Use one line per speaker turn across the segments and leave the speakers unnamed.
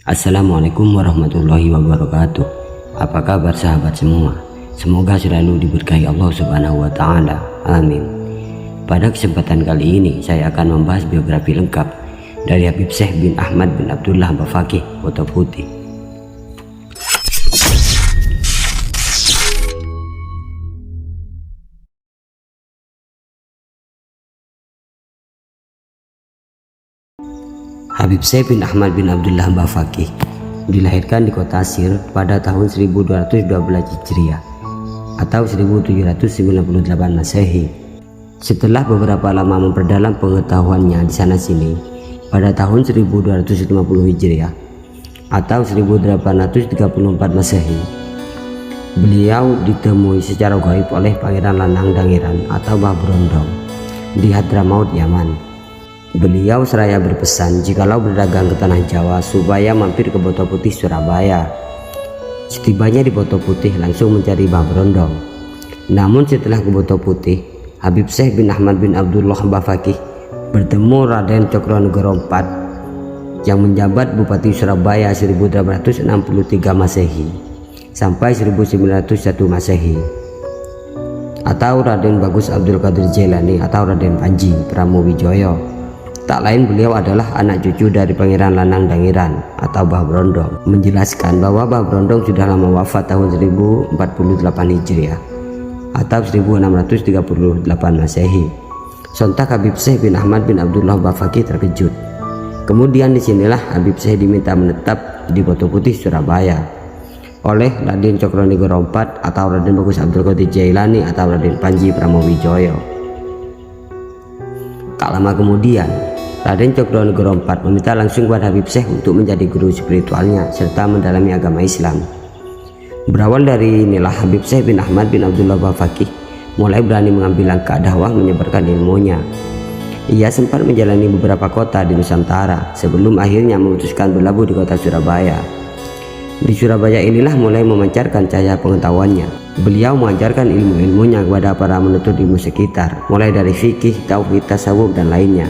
Assalamualaikum warahmatullahi wabarakatuh. Apa kabar sahabat semua? Semoga selalu diberkahi Allah Subhanahu wa Ta'ala. Amin. Pada kesempatan kali ini saya akan membahas biografi lengkap dari Habib Syekh bin Ahmad bin Abdullah Bafaqih Foto Putih. Habib Syekh bin Ahmad bin Abdullah Bafaqih dilahirkan di kota Sir pada tahun 1212 Hijriah atau 1798 Masehi. Setelah beberapa lama memperdalam pengetahuannya di sana-sini, pada tahun 1250 Hijriah atau 1834 Masehi, beliau ditemui secara gaib oleh Pangeran Lanang Dangiran atau Mbah Brondong di Hadramaut, Yaman. Beliau seraya berpesan jikalau berdagang ke tanah Jawa supaya mampir ke Boto Putih, Surabaya. Setibanya di Boto Putih langsung mencari Mbah Brondong. Namun setelah ke Boto Putih, Habib Syekh bin Ahmad bin Abdullah Bafaqih bertemu Raden Cokronegoro IV yang menjabat Bupati Surabaya 1863 Masehi sampai 1901 Masehi, atau Raden Bagus Abdul Qadir Jailani atau Raden Panji Pramowijoyo. Tak lain beliau adalah anak cucu dari Pangeran Lanang Dangiran atau Mbah Brondong. Menjelaskan bahwa Mbah Brondong sudah lama wafat tahun 1048 Hijriah atau 1638 Masehi. Sontak Habib Syekh bin Ahmad bin Abdullah Bafaqih terkejut. Kemudian disinilah Habib Syekh diminta menetap di Boto Putih, Surabaya oleh Raden Cokronegoro IV atau Raden Bagus Abdul Qadir Jailani atau Raden Panji Pramowijoyo. Tak lama kemudian, Raden Cokronegoro IV meminta langsung kepada Habib Syekh untuk menjadi guru spiritualnya serta mendalami agama Islam. Berawal dari inilah Habib Syekh bin Ahmad bin Abdullah Bafaqih mulai berani mengambil langkah dakwah menyebarkan ilmunya. Ia sempat menjalani beberapa kota di Nusantara sebelum akhirnya memutuskan berlabuh di kota Surabaya. Di Surabaya inilah mulai memancarkan cahaya pengetahuannya. Beliau mengajarkan ilmu-ilmunya kepada para menuntut ilmu sekitar, mulai dari fikih, tauhid, tasawuf dan lainnya.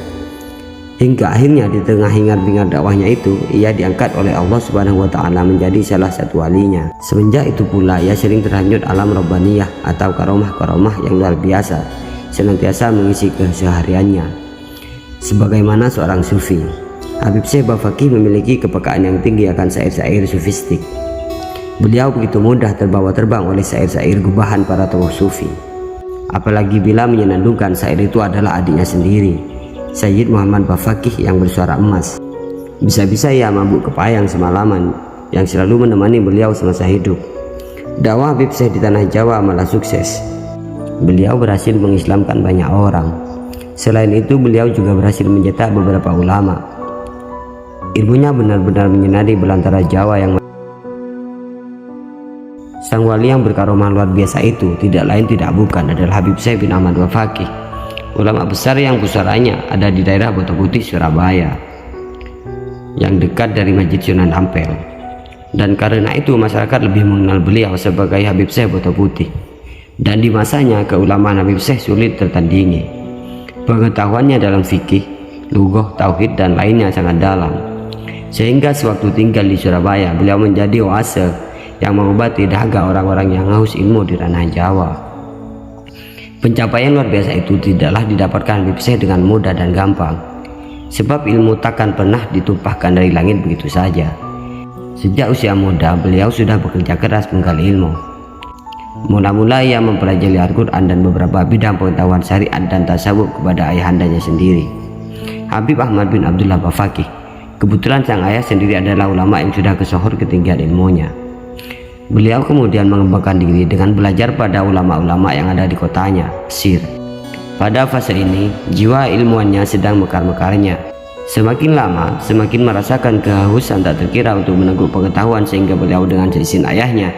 Hingga akhirnya di tengah hingar-bingar dakwahnya itu, ia diangkat oleh Allah Subhanahu wa Ta'ala menjadi salah satu walinya. Semenjak itu pula ia sering terhanyut alam robbaniyah atau karomah-karomah yang luar biasa, senantiasa mengisi kesehariannya. Sebagaimana seorang sufi, Habib Syekh Bafaqih memiliki kepekaan yang tinggi akan syair-syair sufistik. Beliau begitu mudah terbawa terbang oleh syair-syair gubahan para tokoh sufi. Apalagi bila menyenandungkan syair itu adalah adiknya sendiri, Sayyid Muhammad Bafaqih yang bersuara emas. Bisa-bisa ia mabuk kepayang semalaman yang selalu menemani beliau semasa hidup. Dakwah Habib Syekh di tanah Jawa malah sukses. Beliau berhasil mengislamkan banyak orang. Selain itu beliau juga berhasil mencetak beberapa ulama. Ilmunya benar-benar menyinari belantara Jawa yang sang wali yang berkaromah luar biasa itu tidak lain tidak bukan adalah Habib Syekh bin Ahmad Bafaqih, ulama besar yang pusaranya ada di daerah Boto Putih, Surabaya yang dekat dari Masjid Sunan Ampel. Dan karena itu masyarakat lebih mengenal beliau sebagai Habib Syekh Boto Putih. Dan di masanya keulamaan Habib Syekh sulit tertandingi. Pengetahuannya dalam fikih, lughah, tauhid dan lainnya sangat dalam, sehingga sewaktu tinggal di Surabaya beliau menjadi oase yang mengobati dahaga orang-orang yang haus ilmu di tanah Jawa. Pencapaian luar biasa itu tidaklah didapatkan Habib Syekh dengan mudah dan gampang, sebab ilmu takkan pernah ditumpahkan dari langit begitu saja. Sejak usia muda beliau sudah bekerja keras menggali ilmu. Mula-mula ia mempelajari Al-Quran dan beberapa bidang pengetahuan syariat dan tasawuf kepada ayahandanya sendiri, Habib Ahmad bin Abdullah Bafaqih. Kebetulan sang ayah sendiri adalah ulama yang sudah kesohor ketinggian ilmunya. Beliau kemudian mengembangkan diri dengan belajar pada ulama-ulama yang ada di kotanya, Sir. Pada fase ini, jiwa ilmuannya sedang mekar-mekarnya. Semakin lama, semakin merasakan kehausan tak terkira untuk meneguk pengetahuan, sehingga beliau dengan seizin ayahnya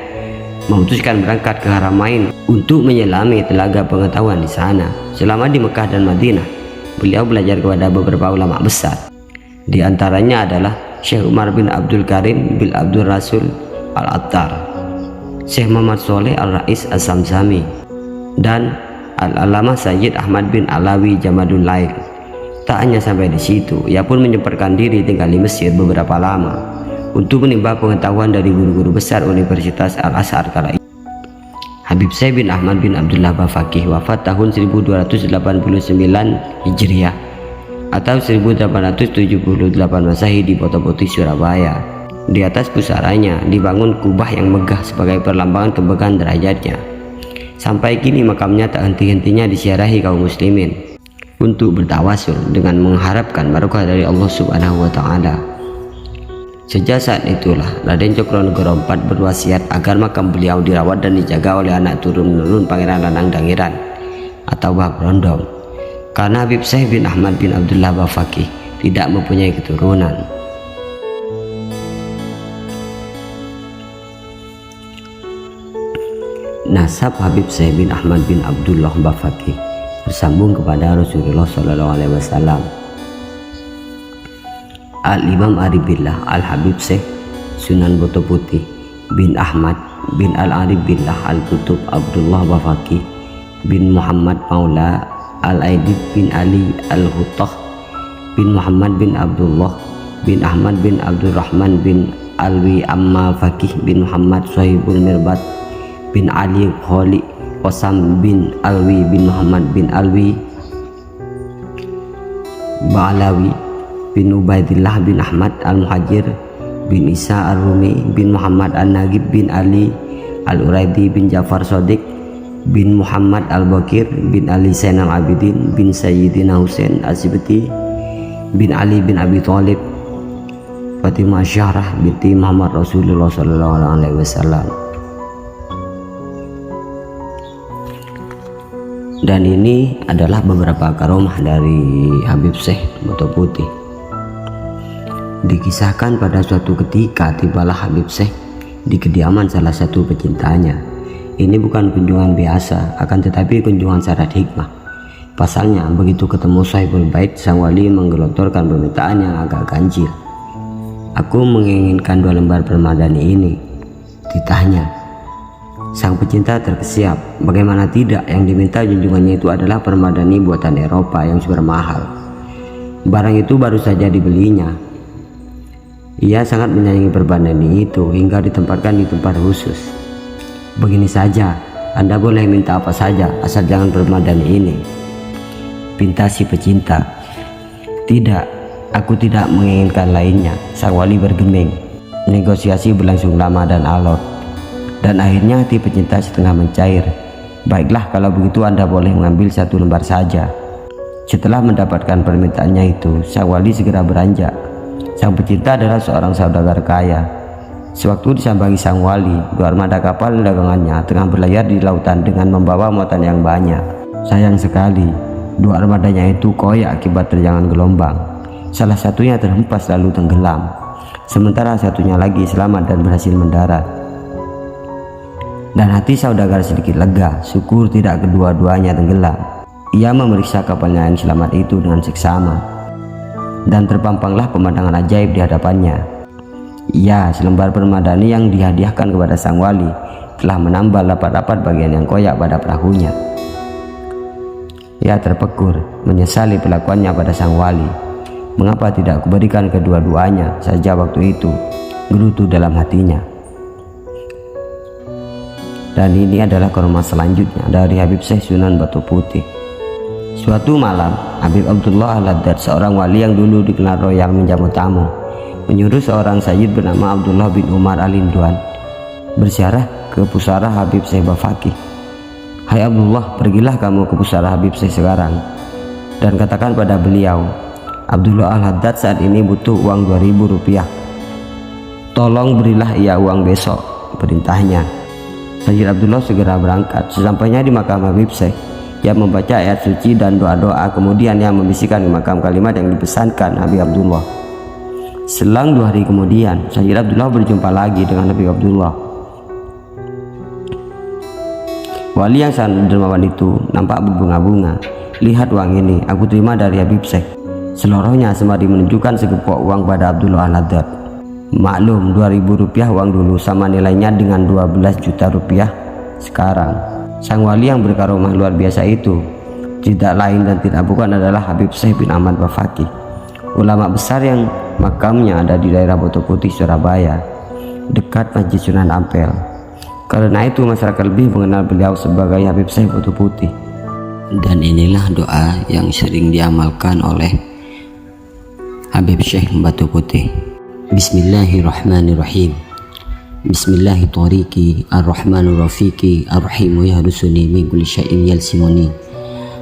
memutuskan berangkat ke Haramain untuk menyelami telaga pengetahuan di sana. Selama di Mekah dan Madinah, beliau belajar kepada beberapa ulama besar. Di antaranya adalah Syekh Umar bin Abdul Karim bin Abdul Rasul Al-Attar, Syekh Muhammad Soleh Al-Rais As-Samsami, dan Al-Alamah Sayyid Ahmad bin Alawi Jamadul Lail. Tak hanya sampai di situ, ia pun menyempatkan diri tinggal di Mesir beberapa lama untuk menimba pengetahuan dari guru-guru besar Universitas Al-Azhar kala itu. Habib Syekh bin Ahmad bin Abdullah Bafaqih wafat tahun 1289 Hijriah atau 1878 Masehi di Kota Putih, Surabaya. Di atas pusaranya dibangun kubah yang megah sebagai perlambangan kebanggaan derajatnya. Sampai kini makamnya tak henti-hentinya disiarahi kaum muslimin untuk bertawasul dengan mengharapkan barokah dari Allah Subhanahu wa taala. Sejak saat itulah Raden Cokronegoro IV berwasiat agar makam beliau dirawat dan dijaga oleh anak turun-menurun Pangeran Lanang Dangeran atau Wahab Rondong, karena Habib Syekh bin Ahmad bin Abdullah Bafaqih tidak mempunyai keturunan. Nasab Habib Syekh bin Ahmad bin Abdullah Bafaqih bersambung kepada Rasulullah SAW. Al-Imam Arif Billah Al-Habib Syekh Sunan Boto Putih bin Ahmad bin Al-Arif Billah Al-Kutub Abdullah Bafaqih bin Muhammad Maula Al-Aidid bin Ali Al-Huttah bin Muhammad bin Abdullah bin Ahmad bin Abdurrahman bin Alwi Amma Faqih bin Muhammad Sohibul Mirbat bin Ali Kholi Qasam bin Alwi bin Muhammad bin Alwi Ba'alawi bin Ubaidillah bin Ahmad Al-Muhajir bin Isa Ar-Rumi bin Muhammad An-Nagib bin Ali Al-Uraidi bin Jafar Shodiq bin Muhammad Al-Bakir bin Ali Zainal Abidin bin Sayyidina Husain As-Sibti bin Ali bin Abi Thalib Fatimah Syahrah binti Muhammad Rasulullah SAW. Dan ini adalah beberapa karomah dari Habib Syekh Boto Putih. Dikisahkan pada suatu ketika tibalah Habib Syekh di kediaman salah satu pecintanya. Ini bukan kunjungan biasa, akan tetapi kunjungan syarat hikmah. Pasalnya begitu ketemu Sahibul Bait, sang wali menggelontorkan permintaan yang agak ganjil. Aku menginginkan 2 lembar permadani ini. Ditanya. Sang pecinta terkesiap. Bagaimana tidak, yang diminta junjungannya itu adalah permadani buatan Eropa yang super mahal. Barang itu baru saja dibelinya. Ia sangat menyayangi permadani itu hingga ditempatkan di tempat khusus. Begini saja, Anda boleh minta apa saja asal jangan permadani ini, pinta si pecinta. Tidak, aku tidak menginginkan lainnya, sang wali bergeming. Negosiasi berlangsung lama dan alot, dan akhirnya hati pecinta setengah mencair. Baiklah, kalau begitu Anda boleh mengambil 1 lembar saja. Setelah mendapatkan permintaannya itu, sang wali segera beranjak. Sang pecinta adalah seorang saudagar kaya. Sewaktu disambangi sang wali, 2 armada kapal dagangannya tengah berlayar di lautan dengan membawa muatan yang banyak. Sayang sekali, 2 armadanya itu koyak akibat terjangan gelombang. Salah satunya terhempas lalu tenggelam, sementara satunya lagi selamat dan berhasil mendarat. Dan hati saudagar sedikit lega, syukur tidak kedua-duanya tenggelam. Ia memeriksa kapalnya yang selamat itu dengan seksama, dan terpampanglah pemandangan ajaib di hadapannya. Ya, selembar permadani yang dihadiahkan kepada sang wali telah menambah rapat-rapat bagian yang koyak pada perahunya. Ia terpekur, menyesali perlakuannya pada sang wali. Mengapa tidak kuberikan kedua-duanya saja waktu itu, gerutu dalam hatinya. Dan ini adalah karomah selanjutnya dari Habib Syekh Sunan Boto Putih. Suatu malam, Habib Abdullah Al-Haddad, seorang wali yang dulu dikenal royal, menjamu tamu, menyuruh seorang sayyid bernama Abdullah bin Umar Al-Hinduan berziarah ke pusara Habib Syekh Bafaqih. Hai Abdullah, pergilah kamu ke pusara Habib Syekh sekarang dan katakan pada beliau, Abdullah Al-Haddad saat ini butuh uang 2.000 rupiah. Tolong berilah ia uang besok, perintahnya. Sayyid Abdullah segera berangkat. Sesampainya di makam Habib Syekh, ia membaca ayat suci dan doa-doa, kemudian ia membisikkan di makam kalimat yang dipesankan Habib Abdullah. Selang 2 hari kemudian, Sayyid Abdullah berjumpa lagi dengan Habib Abdullah. Wali yang sangat dermawan itu nampak berbunga-bunga. Lihat uang ini, aku terima dari Habib Syekh. Seluruhnya sembari menunjukkan segepok uang pada Abdullah Al-Haddad. Maklum, 2.000 rupiah uang dulu sama nilainya dengan 12 juta rupiah sekarang. Sang wali yang berkaromah luar biasa itu tidak lain dan tidak bukan adalah Habib Syekh bin Ahmad Bafaqih, ulama besar yang Makamnya ada di daerah Boto Putih, Surabaya, dekat Masjid Sunan Ampel. Karena itu masyarakat lebih mengenal beliau sebagai Habib Syekh Boto Putih. Dan inilah doa yang sering diamalkan oleh Habib Syekh Boto Putih. Bismillahirrahmanirrahim. Bismillahi tariqi ar-rahmanu rafiqi ar-rahimu yahdusuni min kulli syai'in yalsimuni.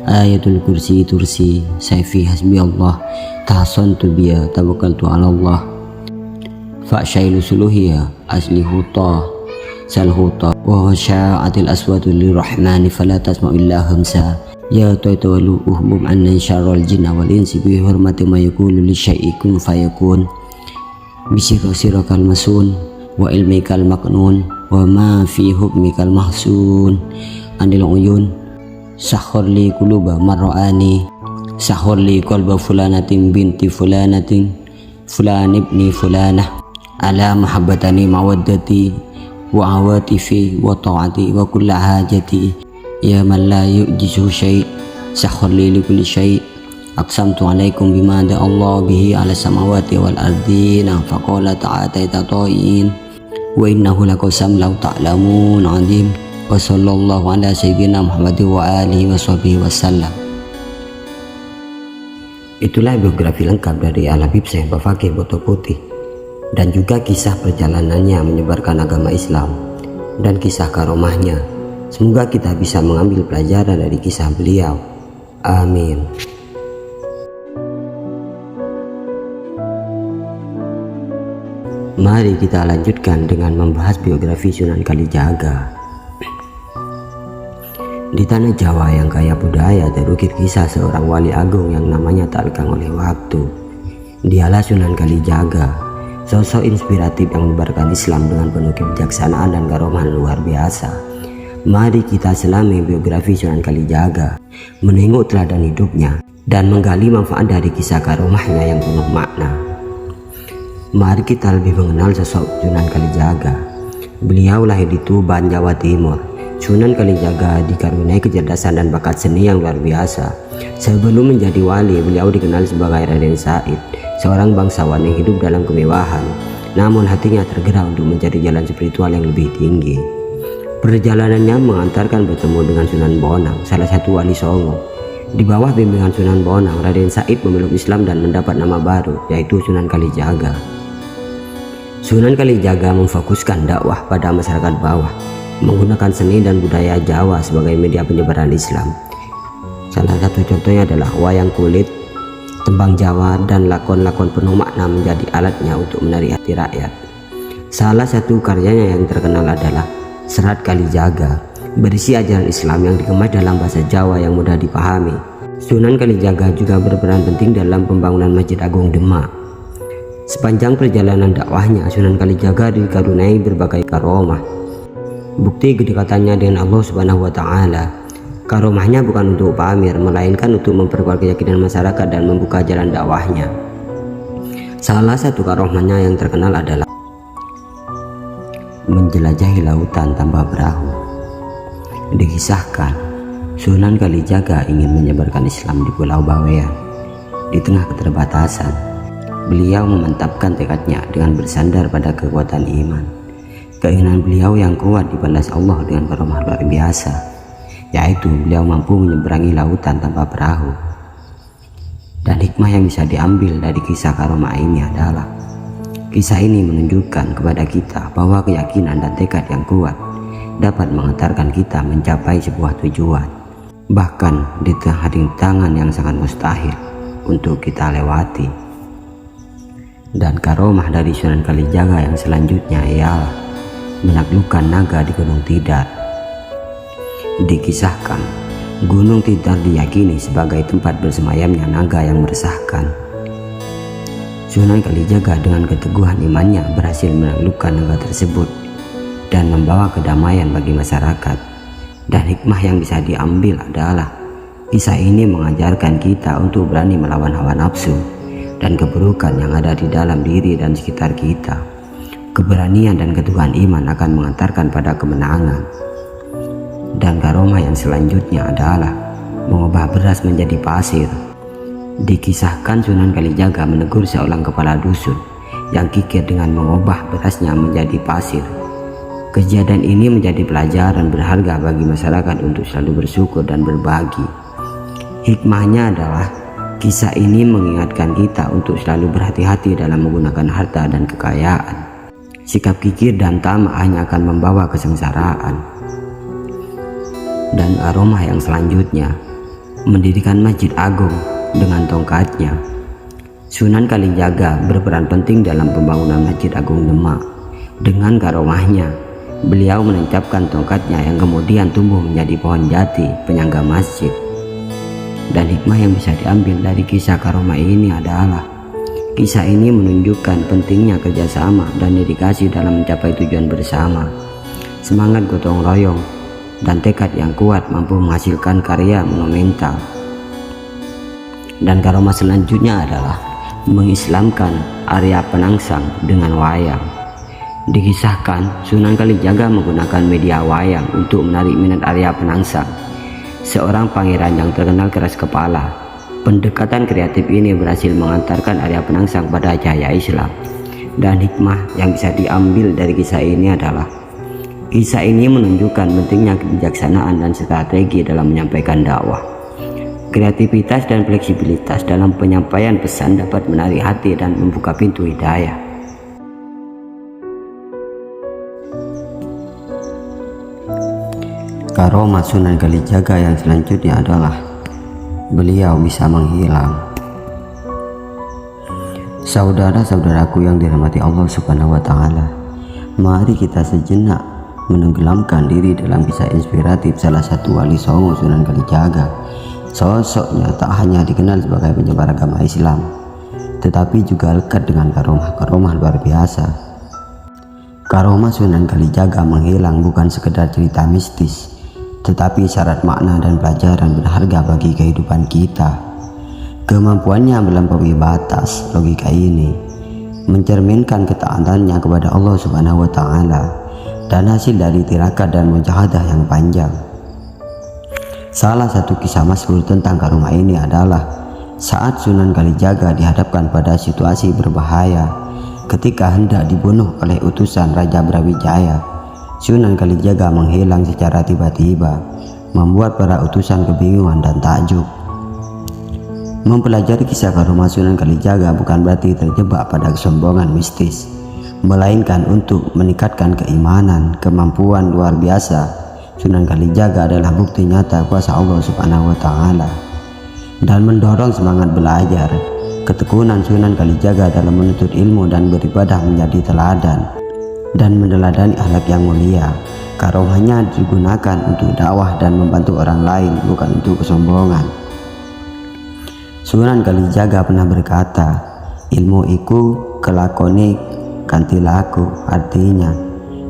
Ayatul kursi tursi sayfi hasbi Allah tahsantu biya tawakkaltu ala Allah. Fa'syailu suluhiya aslihuta salhuta wa sya'atil aswatu lirrahmani fala tasma'u illa hamsa. Ya tawalu uhmum anna syarrul jinna wal insi bi hurmati ma yaqulu li syai'in kun fayakun. Bisirokal masun wa ilmikal maknun wa ma fi hukmikal mahsun. Andil uyun sahhur li quluba mar'ani sahhur li qalba fulanatin binti fulanatin fulan ibni fulanah ala mahabbatani mawaddati wa awatifi wa ta'ati wa kulla hajati ya man la yu'jizu syai' sahhur li kulli syai'. Aqsamtu alaikum bima da Allah bihi ala samawati wal ardina faqala ta'ataita ta'in wa innahu laqasam law ta'lamun azim. Wa sallallahu ala sayyidina Muhammad wa alihi wa sahbihi wasallam. Itulah biografi lengkap dari Al-Habib Syekh Fakih Boto Putih, dan juga kisah perjalanannya menyebarkan agama Islam dan kisah karomahnya. Semoga kita bisa mengambil pelajaran dari kisah beliau. Amin. Mari kita lanjutkan dengan membahas biografi Sunan Kalijaga. Di tanah Jawa yang kaya budaya terukir kisah seorang wali agung yang namanya tak lekang oleh waktu. Dialah Sunan Kalijaga, sosok inspiratif yang menyebarkan Islam dengan penuh kebijaksanaan dan karomahan luar biasa. Mari kita selami biografi Sunan Kalijaga, menengok teladan hidupnya, dan menggali manfaat dari kisah karomahnya yang penuh makna. Mari kita lebih mengenal sosok Sunan Kalijaga. Beliau lahir di Tuban, Jawa Timur. Sunan Kalijaga dikaruniai kecerdasan dan bakat seni yang luar biasa. Sebelum menjadi wali, beliau dikenal sebagai Raden Said, seorang bangsawan yang hidup dalam kemewahan, namun hatinya tergerak untuk mencari jalan spiritual yang lebih tinggi. Perjalanannya mengantarkan bertemu dengan Sunan Bonang, salah satu wali Songo. Di bawah bimbingan Sunan Bonang, Raden Said memeluk Islam dan mendapat nama baru, yaitu Sunan Kalijaga. Sunan Kalijaga memfokuskan dakwah pada masyarakat bawah, menggunakan seni dan budaya Jawa sebagai media penyebaran Islam. Salah satu contohnya adalah wayang kulit, tembang Jawa, dan lakon-lakon penuh makna menjadi alatnya untuk menarik hati rakyat. Salah satu karyanya yang terkenal adalah Serat Kalijaga, berisi ajaran Islam yang dikemas dalam bahasa Jawa yang mudah dipahami. Sunan Kalijaga juga berperan penting dalam pembangunan Masjid Agung Demak. Sepanjang perjalanan dakwahnya, Sunan Kalijaga dikaruniai berbagai karomah. Bukti kedekatannya dengan Allah Subhanahu wa Ta'ala. Karomahnya bukan untuk pamer, melainkan untuk memperkuat keyakinan masyarakat dan membuka jalan dakwahnya. Salah satu karomahnya yang terkenal adalah menjelajahi lautan tanpa perahu. Dikisahkan, Sunan Kalijaga ingin menyebarkan Islam di Pulau Bawean. Di tengah keterbatasan, beliau memantapkan tekadnya dengan bersandar pada kekuatan iman. Keinginan beliau yang kuat dibalas Allah dengan karomah luar biasa, yaitu beliau mampu menyeberangi lautan tanpa perahu. Dan hikmah yang bisa diambil dari kisah karomah ini adalah, kisah ini menunjukkan kepada kita bahwa keyakinan dan tekad yang kuat dapat mengantarkan kita mencapai sebuah tujuan, bahkan di tengah rintangan yang sangat mustahil untuk kita lewati. Dan karomah dari Sunan Kalijaga yang selanjutnya ialah menaklukkan naga di Gunung Tidar. Dikisahkan, Gunung Tidar diyakini sebagai tempat bersemayamnya naga yang meresahkan. Sunan Kalijaga dengan keteguhan imannya berhasil menaklukkan naga tersebut dan membawa kedamaian bagi masyarakat. Dan hikmah yang bisa diambil adalah, kisah ini mengajarkan kita untuk berani melawan hawa nafsu dan keburukan yang ada di dalam diri dan sekitar kita. Keberanian dan keteguhan iman akan mengantarkan pada kemenangan. Dan karomah yang selanjutnya adalah mengubah beras menjadi pasir. Dikisahkan Sunan Kalijaga menegur seorang kepala dusun yang kikir dengan mengubah berasnya menjadi pasir. Kejadian ini menjadi pelajaran berharga bagi masyarakat untuk selalu bersyukur dan berbagi. Hikmahnya adalah kisah ini mengingatkan kita untuk selalu berhati-hati dalam menggunakan harta dan kekayaan. Sikap kikir dan tamak hanya akan membawa kesengsaraan. Dan aroma yang selanjutnya, mendirikan masjid agung dengan tongkatnya. Sunan Kalijaga berperan penting dalam pembangunan Masjid Agung Demak. Dengan karomahnya, beliau menancapkan tongkatnya yang kemudian tumbuh menjadi pohon jati penyangga masjid. Dan hikmah yang bisa diambil dari kisah karomah ini adalah kisah ini menunjukkan pentingnya kerjasama dan dedikasi dalam mencapai tujuan bersama. Semangat gotong royong dan tekad yang kuat mampu menghasilkan karya monumental. Dan karomah selanjutnya adalah mengislamkan area Penangsang dengan wayang. Dikisahkan Sunan Kalijaga menggunakan media wayang untuk menarik minat area Penangsang, seorang pangeran yang terkenal keras kepala. Pendekatan kreatif ini berhasil mengantarkan area Penangsang pada cahaya Islam. Dan hikmah yang bisa diambil dari kisah ini adalah kisah ini menunjukkan pentingnya kebijaksanaan dan strategi dalam menyampaikan dakwah. Kreativitas dan fleksibilitas dalam penyampaian pesan dapat menarik hati dan membuka pintu hidayah. Karomah Sunan Kalijaga yang selanjutnya adalah beliau bisa menghilang. Saudara-saudaraku yang dirahmati Allah Subhanahu wa Ta'ala, mari kita sejenak menenggelamkan diri dalam kisah inspiratif salah satu wali songo Sunan Kalijaga. Sosoknya tak hanya dikenal sebagai penyebar agama Islam, tetapi juga lekat dengan karomah luar biasa. Karomah Sunan Kalijaga menghilang bukan sekedar cerita mistis, tetapi syarat makna dan pelajaran berharga bagi kehidupan kita. Kemampuannya melampaui batas logika ini mencerminkan ketaatannya kepada Allah Subhanahu wa Ta'ala dan hasil dari tirakat dan mujahadah yang panjang. Salah satu kisah masyhur tentang karomah ini adalah saat Sunan Kalijaga dihadapkan pada situasi berbahaya ketika hendak dibunuh oleh utusan Raja Brawijaya. Sunan Kalijaga menghilang secara tiba-tiba, membuat para utusan kebingungan dan takjub. Mempelajari kisah karomah Sunan Kalijaga bukan berarti terjebak pada kesombongan mistis, melainkan untuk meningkatkan keimanan. Kemampuan luar biasa Sunan Kalijaga adalah bukti nyata kuasa Allah Subhanahu wa Ta'ala dan mendorong semangat belajar. Ketekunan Sunan Kalijaga dalam menuntut ilmu dan beribadah menjadi teladan dan meneladani akhlak yang mulia. Karomahnya digunakan untuk dakwah dan membantu orang lain, bukan untuk kesombongan. Sunan Kalijaga pernah berkata, ilmu iku kelakone kanthi laku. Artinya,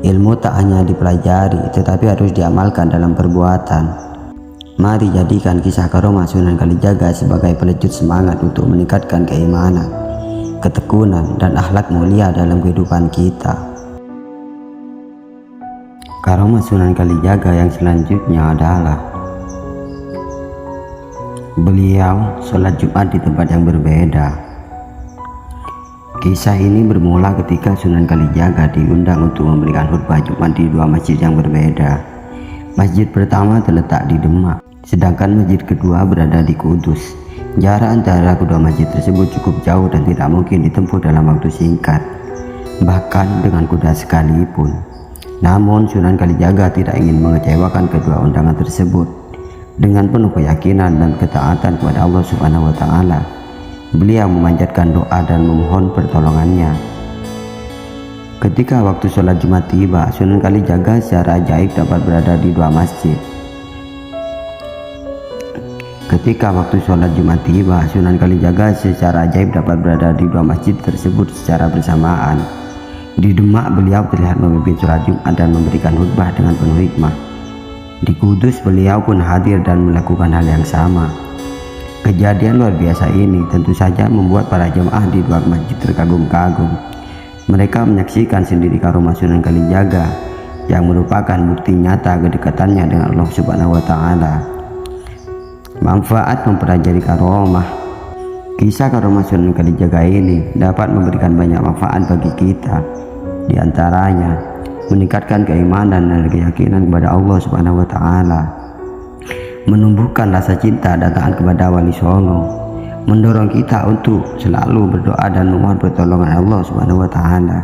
ilmu tak hanya dipelajari tetapi harus diamalkan dalam perbuatan. Mari jadikan kisah karomah Sunan Kalijaga sebagai pelecut semangat untuk meningkatkan keimanan, ketekunan dan akhlak mulia dalam kehidupan kita. Karomah Sunan Kalijaga yang selanjutnya adalah beliau sholat Jumat di tempat yang berbeda. Kisah ini bermula ketika Sunan Kalijaga diundang untuk memberikan khutbah Jumat di dua masjid yang berbeda. Masjid pertama terletak di Demak, sedangkan masjid kedua berada di Kudus. Jarak antara kedua masjid tersebut cukup jauh dan tidak mungkin ditempuh dalam waktu singkat, bahkan dengan kuda sekalipun. Namun Sunan Kalijaga tidak ingin mengecewakan kedua undangan tersebut. Dengan penuh keyakinan dan ketaatan kepada Allah Subhanahu wa Ta'ala, beliau memanjatkan doa dan memohon pertolongannya. Ketika waktu sholat Jumat tiba, Sunan Kalijaga secara ajaib dapat berada di dua masjid. Sunan Kalijaga secara ajaib dapat berada di dua masjid tersebut secara bersamaan. Di Demak, beliau terlihat memimpin sholat Jumat dan memberikan khutbah dengan penuh hikmah. Di Kudus, beliau pun hadir dan melakukan hal yang sama. Kejadian luar biasa ini tentu saja membuat para jemaah di dua masjid terkagum-kagum. Mereka menyaksikan sendiri karomah Sunan Kalijaga yang merupakan bukti nyata kedekatannya dengan Allah Subhanahu wa Ta'ala. Manfaat mempelajari karomah. Kisah karomah Sunan Kalijaga ini dapat memberikan banyak manfaat bagi kita. Di antaranya, meningkatkan keimanan dan keyakinan kepada Allah Subhanahu wa taala, menumbuhkan rasa cinta dan taat kepada Wali Songo, mendorong kita untuk selalu berdoa dan memohon pertolongan Allah Subhanahu wa taala,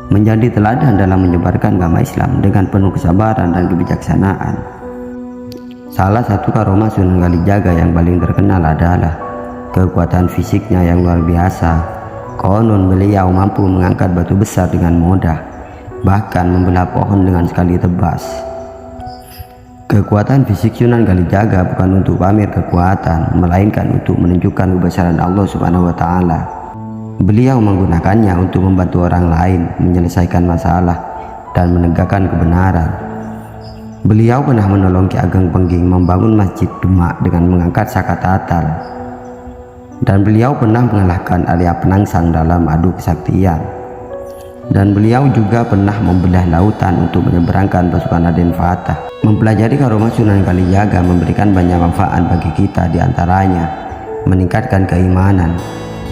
menjadi teladan dalam menyebarkan agama Islam dengan penuh kesabaran dan kebijaksanaan. Salah satu karomah Sunan Kalijaga yang paling terkenal adalah kekuatan fisiknya yang luar biasa. Konon beliau mampu mengangkat batu besar dengan mudah, bahkan membelah pohon dengan sekali tebas. Kekuatan fisik Sunan Kalijaga bukan untuk pamer kekuatan, melainkan untuk menunjukkan kebesaran Allah Subhanahu wa taala. Beliau menggunakannya untuk membantu orang lain menyelesaikan masalah dan menegakkan kebenaran. Beliau pernah menolong Ki Ageng Pengging membangun Masjid Demak dengan mengangkat saka tatal. Dan beliau pernah mengalahkan Arya Penangsang dalam adu kesaktian. Dan beliau juga pernah membelah lautan untuk menyeberangkan pasukan Raden Fatah. Mempelajari karomah Sunan Kalijaga memberikan banyak manfaat bagi kita, diantaranya meningkatkan keimanan.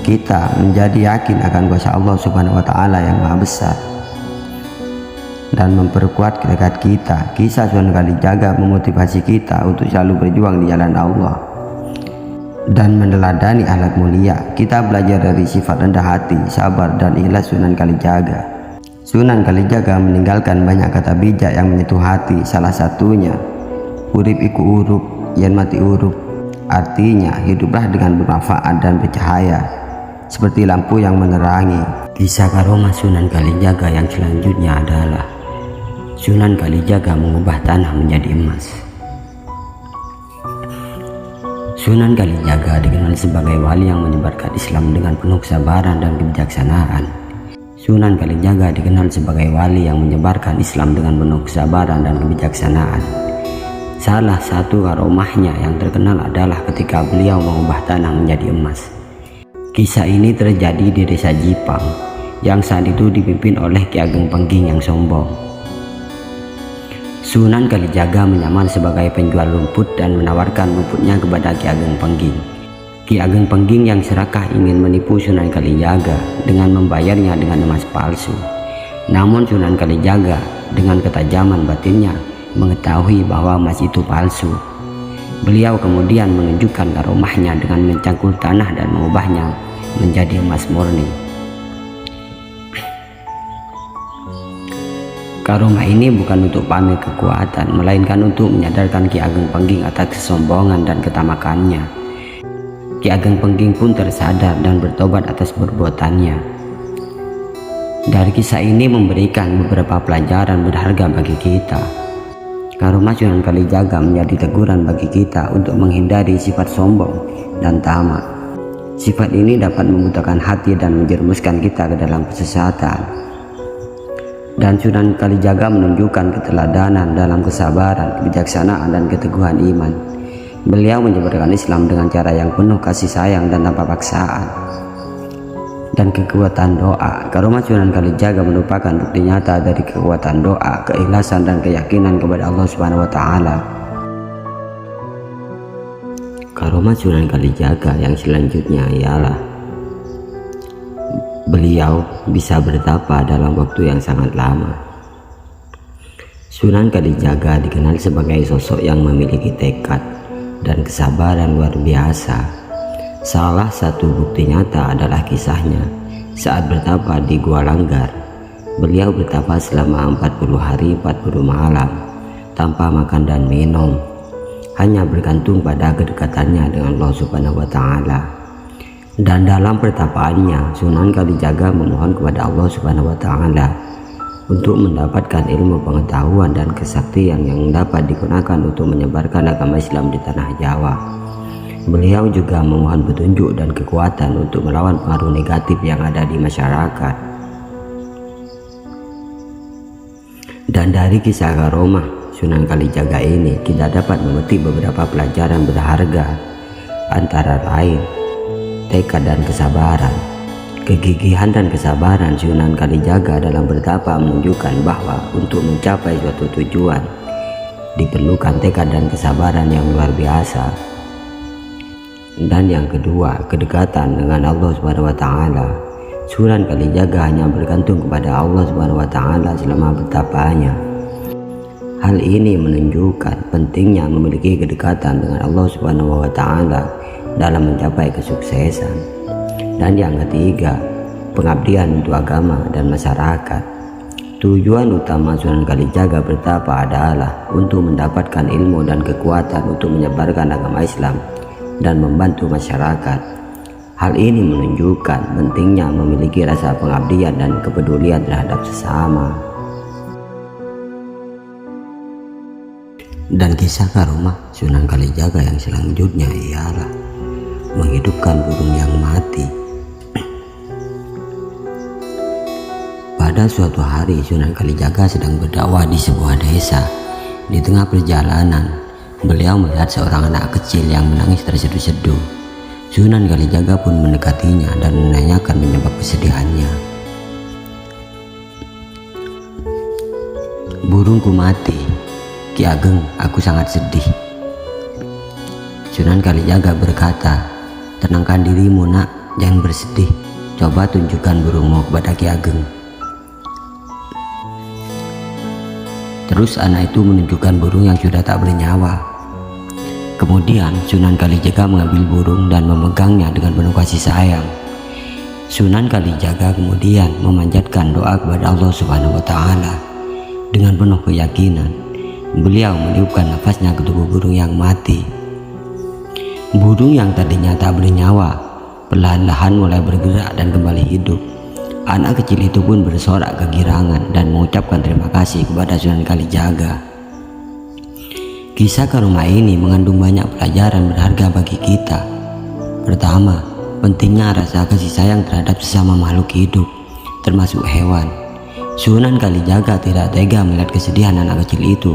Kita menjadi yakin akan kuasa Allah Subhanahu wa taala yang maha besar, dan memperkuat tekad kita. Kisah Sunan Kalijaga memotivasi kita untuk selalu berjuang di jalan Allah dan meneladani akhlak mulia. Kita belajar dari sifat rendah hati, sabar, dan ikhlas Sunan Kalijaga. Sunan Kalijaga meninggalkan banyak kata bijak yang menyentuh hati. Salah satunya, urip iku urup, yen mati urup. Artinya, hiduplah dengan bermanfaat dan bercahaya, seperti lampu yang menerangi. Kisah karomah Sunan Kalijaga yang selanjutnya adalah Sunan Kalijaga mengubah tanah menjadi emas. Sunan Kalijaga dikenal sebagai wali yang menyebarkan Islam dengan penuh kesabaran dan kebijaksanaan. Sunan Kalijaga dikenal sebagai wali yang menyebarkan Islam dengan penuh kesabaran dan kebijaksanaan. Salah satu karomahnya yang terkenal adalah ketika beliau mengubah tanah menjadi emas. Kisah ini terjadi di desa Jipang yang saat itu dipimpin oleh Ki Ageng Pengging yang sombong. Sunan Kalijaga menyamar sebagai penjual rumput dan menawarkan rumputnya kepada Ki Ageng Pengging. Ki Ageng Pengging yang serakah ingin menipu Sunan Kalijaga dengan membayarnya dengan emas palsu. Namun Sunan Kalijaga dengan ketajaman batinnya mengetahui bahwa emas itu palsu. Beliau kemudian menunjukkan karomahnya dengan mencangkul tanah dan mengubahnya menjadi emas murni. Karomah ini bukan untuk pamer kekuatan, melainkan untuk menyadarkan Ki Ageng Pengging atas kesombongan dan ketamakannya. Ki Ageng Pengging pun tersadar dan bertobat atas perbuatannya. Dari kisah ini memberikan beberapa pelajaran berharga bagi kita. Karomah Sunan Kalijaga menjadi teguran bagi kita untuk menghindari sifat sombong dan tamak. Sifat ini dapat membutakan hati dan menjerumuskan kita ke dalam kesesatan. Dan Sunan Kalijaga menunjukkan keteladanan dalam kesabaran, kebijaksanaan, dan keteguhan iman. Beliau menyebarkan Islam dengan cara yang penuh kasih sayang dan tanpa paksaan. Dan kekuatan doa. Karomah Sunan Kalijaga merupakan bukti nyata dari kekuatan doa, keikhlasan, dan keyakinan kepada Allah Subhanahu wa taala. Karomah Sunan Kalijaga yang selanjutnya ialah beliau bisa bertapa dalam waktu yang sangat lama. Sunan Kalijaga dikenal sebagai sosok yang memiliki tekad dan kesabaran luar biasa. Salah satu bukti nyata adalah kisahnya saat bertapa di Gua Langgar. Beliau bertapa selama 40 hari 40 malam tanpa makan dan minum, hanya bergantung pada kedekatannya dengan Allah Subhanahu wa taala. Dan dalam pertapaannya, Sunan Kalijaga memohon kepada Allah Subhanahu wa taala untuk mendapatkan ilmu pengetahuan dan kesaktian yang dapat digunakan untuk menyebarkan agama Islam di tanah Jawa. Beliau juga memohon petunjuk dan kekuatan untuk melawan pengaruh negatif yang ada di masyarakat. Dan dari kisah karomah Sunan Kalijaga ini, kita dapat memetik beberapa pelajaran berharga, antara lain tekad dan kesabaran. Kegigihan dan kesabaran Sunan Kalijaga dalam bertapa menunjukkan bahwa untuk mencapai suatu tujuan diperlukan tekad dan kesabaran yang luar biasa. Dan yang kedua, kedekatan dengan Allah Subhanahu wa taala. Sunan Kalijaga hanya bergantung kepada Allah Subhanahu wa taala selama bertapanya. Hal ini menunjukkan pentingnya memiliki kedekatan dengan Allah Subhanahu wa taala dalam mencapai kesuksesan. Dan yang ketiga, pengabdian untuk agama dan masyarakat. Tujuan utama Sunan Kalijaga bertapa adalah untuk mendapatkan ilmu dan kekuatan untuk menyebarkan agama Islam dan membantu masyarakat. Hal ini menunjukkan pentingnya memiliki rasa pengabdian dan kepedulian terhadap sesama. Dan kisah karomah Sunan Kalijaga yang selanjutnya ialah menghidupkan burung yang mati. Pada suatu hari Sunan Kalijaga sedang berdakwah di sebuah desa. Di tengah perjalanan, beliau melihat seorang anak kecil yang menangis terseduh-seduh. Sunan Kalijaga pun mendekatinya dan menanyakan penyebab kesedihannya. "Burungku mati, Ki Ageng, aku sangat sedih." Sunan Kalijaga berkata, "Tenangkan dirimu nak, jangan bersedih. Coba tunjukkan burungmu kepada Ki Ageng." Terus anak itu menunjukkan burung yang sudah tak bernyawa. Kemudian Sunan Kalijaga mengambil burung dan memegangnya dengan penuh kasih sayang. Sunan Kalijaga kemudian memanjatkan doa kepada Allah Subhanahu wa taala. Dengan penuh keyakinan, beliau meniupkan nafasnya ke tubuh burung yang mati. Burung yang tadinya tak bernyawa perlahan-lahan mulai bergerak dan kembali hidup. Anak kecil itu pun bersorak kegirangan dan mengucapkan terima kasih kepada Sunan Kalijaga. Kisah karomah ini mengandung banyak pelajaran berharga bagi kita. Pertama, pentingnya rasa kasih sayang terhadap sesama makhluk hidup, termasuk hewan. Sunan Kalijaga tidak tega melihat kesedihan anak kecil itu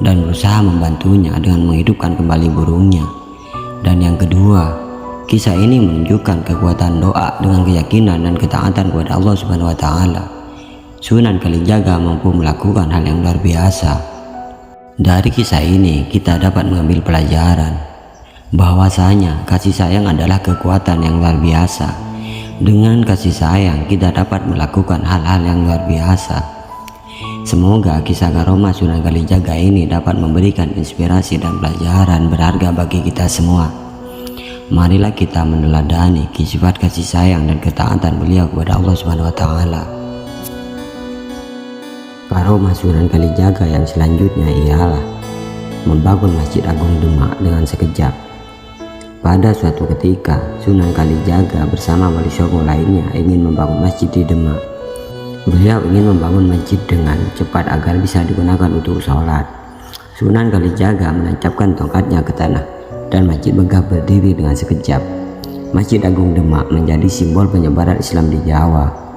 dan berusaha membantunya dengan menghidupkan kembali burungnya. Dan yang kedua, kisah ini menunjukkan kekuatan doa dengan keyakinan dan ketaatan kepada Allah Subhanahu wa taala. Sunan Kalijaga mampu melakukan hal yang luar biasa. Dari kisah ini kita dapat mengambil pelajaran bahwasanya kasih sayang adalah kekuatan yang luar biasa. Dengan kasih sayang kita dapat melakukan hal-hal yang luar biasa. Semoga kisah karomah Sunan Kalijaga ini dapat memberikan inspirasi dan pelajaran berharga bagi kita semua. Marilah kita meneladani sifat kasih sayang dan ketaatan beliau kepada Allah Subhanahu wa taala. Karomah Sunan Kalijaga yang selanjutnya ialah membangun Masjid Agung Demak dengan sekejap. Pada suatu ketika, Sunan Kalijaga bersama Wali Songo lainnya ingin membangun masjid di Demak. Beliau ingin membangun masjid dengan cepat agar bisa digunakan untuk sholat. Sunan Kalijaga menancapkan tongkatnya ke tanah dan masjid megah berdiri dengan sekejap. Masjid Agung Demak menjadi simbol penyebaran Islam di Jawa.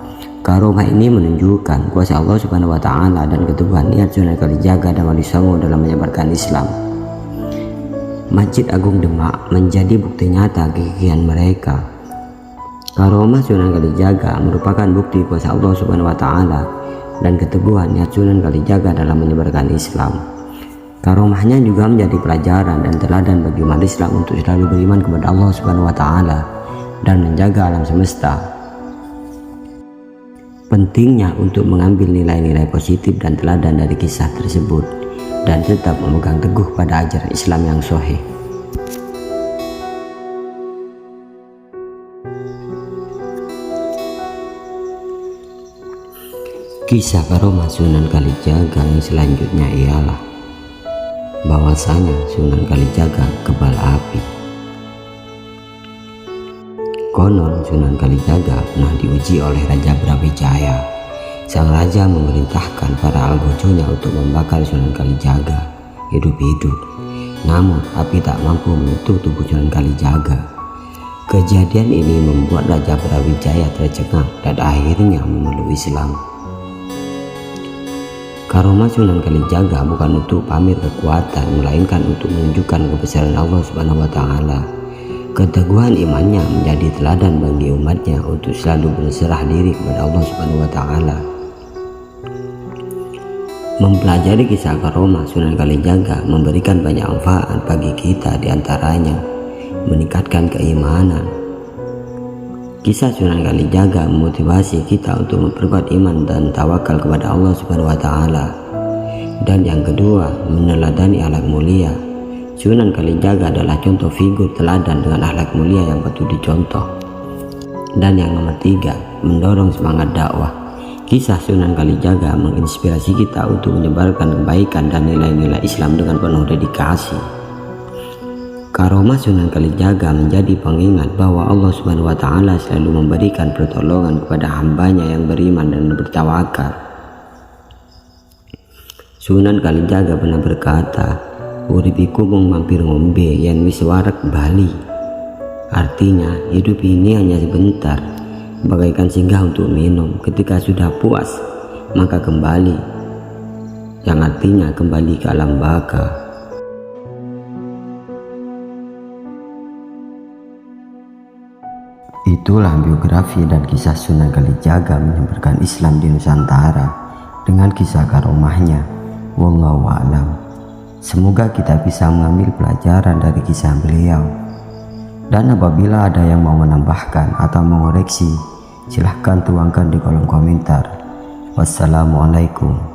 Karomah ini menunjukkan kuasa Allah Subhanahu wa taala dan keteguhan niat Sunan Kalijaga dan Wali Songo dalam menyebarkan Islam. Masjid Agung Demak menjadi bukti nyata kegigihan mereka. Karomah Sunan Kalijaga merupakan bukti kuasa Allah Subhanahu wa taala dan keteguhan niat Sunan Kalijaga dalam menyebarkan Islam. Karomahnya juga menjadi pelajaran dan teladan bagi umat Islam untuk selalu beriman kepada Allah Subhanahu wa taala dan menjaga alam semesta. Pentingnya untuk mengambil nilai-nilai positif dan teladan dari kisah tersebut dan tetap memegang teguh pada ajaran Islam yang sahih. Kisah karomah Sunan Kalijaga yang selanjutnya ialah bahwasanya Sunan Kalijaga kebal api. Konon Sunan Kalijaga pernah diuji oleh Raja Brawijaya. Sang raja memerintahkan para algojonya untuk membakar Sunan Kalijaga hidup-hidup. Namun api tak mampu menyentuh tubuh Sunan Kalijaga. Kejadian ini membuat Raja Brawijaya tercengang dan akhirnya memeluk Islam. Karomah Sunan Kalijaga bukan untuk pamer kekuatan, melainkan untuk menunjukkan kebesaran Allah Subhanahu wa taala. Keteguhan imannya menjadi teladan bagi umatnya untuk selalu berserah diri kepada Allah Subhanahu wa taala. Mempelajari kisah karomah Sunan Kalijaga memberikan banyak manfaat bagi kita, diantaranya meningkatkan keimanan. Kisah Sunan Kalijaga memotivasi kita untuk memperkuat iman dan tawakal kepada Allah Subhanahu wa Ta'ala. Dan yang kedua, meneladani akhlak mulia. Sunan Kalijaga adalah contoh figur teladan dengan akhlak mulia yang patut dicontoh. Dan yang nomor tiga, mendorong semangat dakwah. Kisah Sunan Kalijaga menginspirasi kita untuk menyebarkan kebaikan dan nilai-nilai Islam dengan penuh dedikasi. Karomah Sunan Kalijaga menjadi pengingat bahwa Allah Subhanahu wa Ta'ala selalu memberikan pertolongan kepada hambanya yang beriman dan bertawakal. Sunan Kalijaga pernah berkata, "Uripiku mung mampir ngombe yen wis warak bali." Artinya, hidup ini hanya sebentar, bagaikan singgah untuk minum. Ketika sudah puas, maka kembali, yang artinya kembali ke alam baka. Itulah biografi dan kisah Sunan Kalijaga menyebarkan Islam di Nusantara dengan kisah karomahnya. Wallahu a'lam. Semoga kita bisa mengambil pelajaran dari kisah beliau. Dan apabila ada yang mau menambahkan atau mengoreksi, silahkan tuangkan di kolom komentar. Wassalamualaikum.